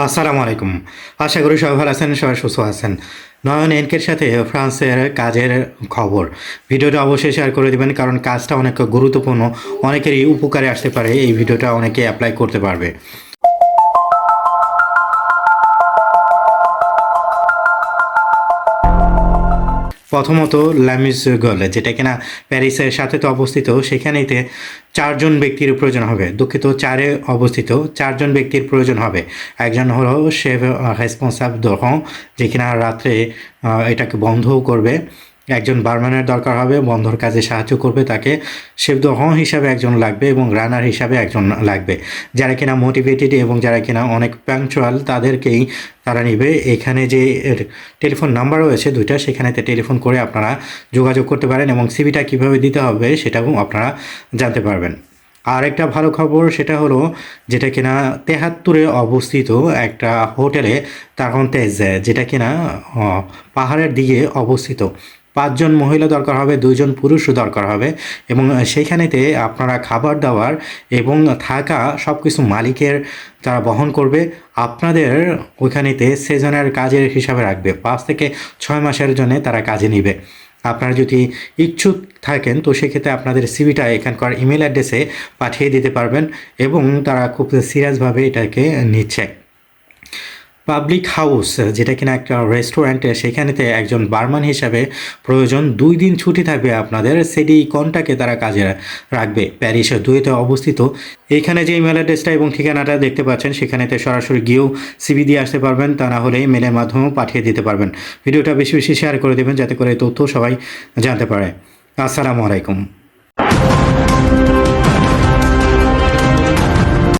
আসসালামু আলাইকুম। আশা করি সবাই ভালো আছেন, সবাই সুস্থ আছেন। নয়ন এনকের সাথে ফ্রান্সের কাজের খবর। ভিডিওটা অবশ্যই শেয়ার করে দিবেন, কারণ কাজটা অনেক গুরুত্বপূর্ণ, অনেকেরই উপকারে আসতে পারে। এই ভিডিওটা অনেকে অ্যাপ্লাই করতে পারবে। প্রথমত লামিস গল, যেটা কিনা প্যারিসের সাথে তো অবস্থিত, সেখানেতে চারজন ব্যক্তির প্রয়োজন হবে। দুঃখিত, চারে অবস্থিত চারজন ব্যক্তির প্রয়োজন হবে। একজন হলো শেফ রেসপন্সাবল দোকান, যে কিনা রাত্রে এটাকে বন্ধও করবে। একজন বারম্যানের দরকার হবে, বন্ধর কাজে সাহায্য করবে তাকে। শেফ দোকান হিসাবে একজন লাগবে এবং রানার হিসাবে একজন লাগবে। যারা কিনা মোটিভেটেড এবং যারা কিনা অনেক পাংচুয়াল, তাদেরকেই তারা নিবে। এখানে যে টেলিফোন নাম্বার রয়েছে দুইটা, সেখানেতে টেলিফোন করে আপনারা যোগাযোগ করতে পারেন এবং সিভিটা কীভাবে দিতে হবে সেটাও আপনারা জানতে পারবেন। আর একটা ভালো খবর, সেটা হলো যেটা কিনা তেহাত্তরে অবস্থিত একটা হোটেলে তারন্তেজ, যেটা কিনা পাহাড়ের দিকে অবস্থিত। 5জন মহিলা দরকার হবে, 2জন পুরুষও দরকার হবে এবং সেইখানেতে আপনারা খাবার দাবার এবং থাকা সব কিছু মালিকের তারা বহন করবে। আপনাদের ওইখানেতে সেজনের কাজের হিসাবে রাখবে, 5 থেকে 6 মাসের জন্য তারা কাজে নিবে। আপনারা যদি ইচ্ছুক থাকেন তো সেক্ষেত্রে আপনাদের সিভিটা এখানকার ইমেল অ্যাড্রেসে পাঠিয়ে দিতে পারবেন এবং তারা খুব সিরিয়াসভাবে এটাকে নিচ্ছে। পাবলিক হাউস, যেটা কিনা একটা রেস্টুরেন্টে, সেখানেতে একজন বারমান হিসাবে প্রয়োজন। 2 দিন ছুটি থাকবে আপনাদের, সেটি কনটাকে তারা কাজে রাখবে। প্যারিস 2-তে অবস্থিত। এখানে যে ইমেল অ্যাড্রেসটা এবং ঠিকানাটা দেখতে পাচ্ছেন, সেখানেতে সরাসরি গিয়েও সিভি দিয়ে আসতে পারবেন, তা না হলে মেলের মাধ্যমেও পাঠিয়ে দিতে পারবেন। ভিডিওটা বেশি বেশি শেয়ার করে দেবেন যাতে করে তথ্য সবাই জানতে পারে। আসসালামু আলাইকুম।